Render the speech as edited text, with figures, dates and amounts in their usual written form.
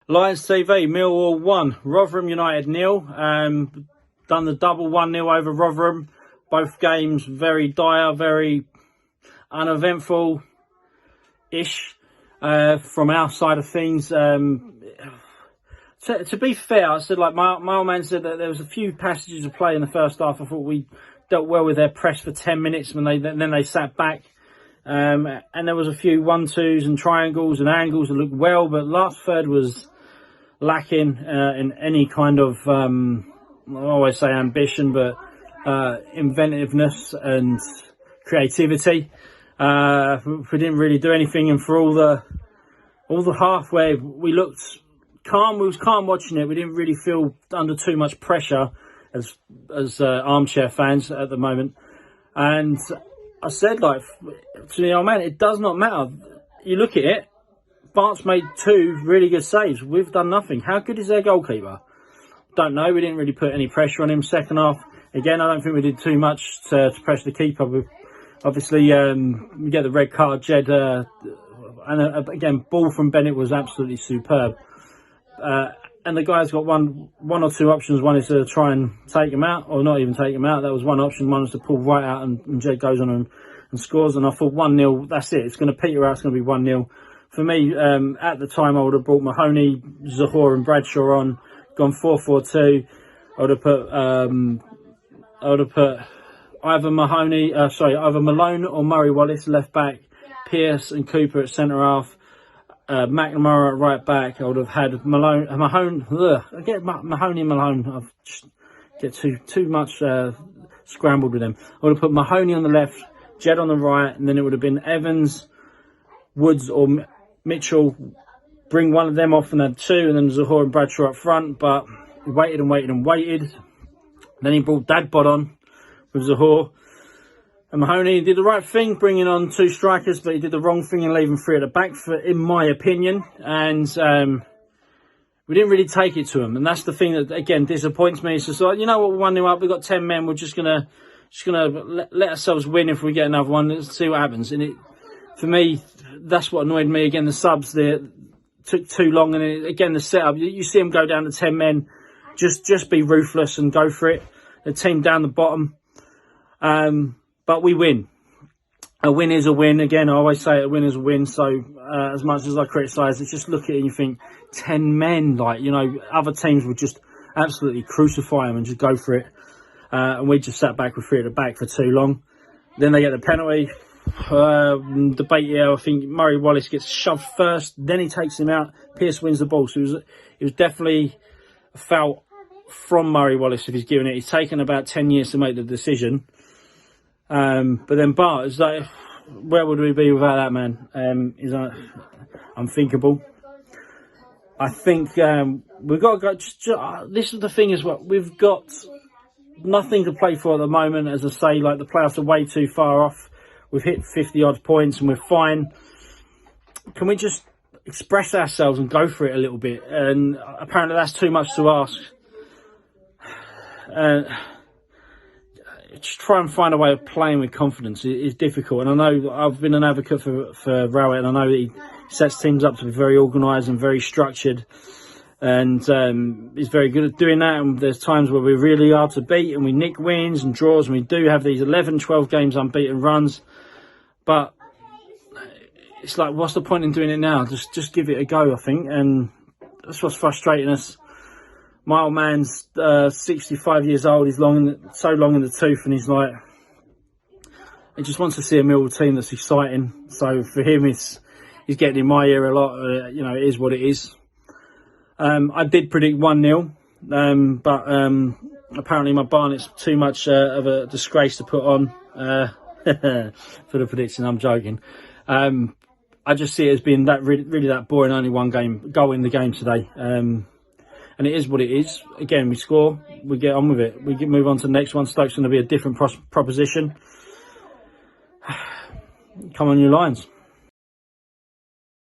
Lions TV, Millwall 1, Rotherham United 0. Done the double 1-0 over Rotherham. Both games very dire, very uneventful-ish from our side of things. To be fair, I said, like my old man said, that there was a few passages of play in the first half. I thought we dealt well with their press for 10 minutes when then they sat back. And there was a few 1-2s and triangles and angles that looked well, but last third was lacking in any kind of, I always say ambition, but inventiveness and creativity. We didn't really do anything, and for all the half where we looked calm, we was calm watching it. We didn't really feel under too much pressure as armchair fans at the moment. And I said, like, to the old man, it does not matter. You look at it, Bart's made 2 really good saves. We've done nothing. How good is their goalkeeper? Don't know. We didn't really put any pressure on him. Second half, again, I don't think we did too much to press the keeper. Obviously, we get the red card. Jed, and again, ball from Bennett was absolutely superb. And the guy's got one or two options. One is to try and take him out, or not even take him out. That was one option. One was to pull right out, and Jed goes on and scores. And I thought 1-0, that's it. It's going to peter out. It's going to be 1-0. For me, at the time, I would have brought Mahoney, Zahor and Bradshaw on, gone 4-4-2. I would have put either Malone or Murray Wallace left back, Pearce and Cooper at centre half, McNamara at right back. I would have had Mahoney and Malone. I just get too much scrambled with them. I would have put Mahoney on the left, Jed on the right, and then it would have been Evans, Woods or Mitchell. Bring one of them off and had 2, and then Zahor and Bradshaw up front. But he waited and waited and waited. Then he brought Dadbod on with Zahor. And Mahoney did the right thing, bringing on 2 strikers, but he did the wrong thing in leaving 3 at the back, in my opinion. And we didn't really take it to him. And that's the thing that, again, disappoints me. It's just like, you know what, we're 1-0 up, we've got 10 men, we're just gonna let ourselves win. If we get another one, let's see what happens. And for me, that's what annoyed me. Again, the subs there took too long, and again, the setup, you see them go down to 10 men, just be ruthless and go for it. The team down the bottom. But we win. A win is a win. Again, I always say a win is a win. So as much as I criticise it, just look at it and you think 10 men, like, you know, other teams would just absolutely crucify them and just go for it. And we just sat back with 3 at the back for too long. Then they get the penalty. Debate here. I think Murray Wallace gets shoved first, then he takes him out. Pearce wins the ball. So it was definitely a foul from Murray Wallace if he's given it. He's taken about 10 years to make the decision. But then Bart is like, where would we be without that man? Is unthinkable. I think we've got to go. This is the thing as well. We've got nothing to play for at the moment. As I say, like, the playoffs are way too far off. We've hit 50 odd points and we're fine. Can we just express ourselves and go for it a little bit? And apparently that's too much to ask. Just try and find a way of playing with confidence is difficult. And I know I've been an advocate for Rowett, and I know that he sets teams up to be very organised and very structured. And he's very good at doing that. And there's times where we're really hard to beat and we nick wins and draws, and we do have these 11, 12 games unbeaten runs. But it's like, what's the point in doing it now? Just give it a go, I think. And that's what's frustrating us. My old man's 65 years old. He's so long in the tooth, and he's like, he just wants to see a Millwall team that's exciting. So for him, he's getting in my ear a lot. You know, it is what it is. I did predict 1-0, but apparently my Barnett's too much of a disgrace to put on for the prediction. I'm joking. I just see it as being that really that boring. Only one goal in the game today. And it is what it is. Again, we score, we get on with it. We move on to the next one. Stoke's going to be a different proposition. Come on, you Lions.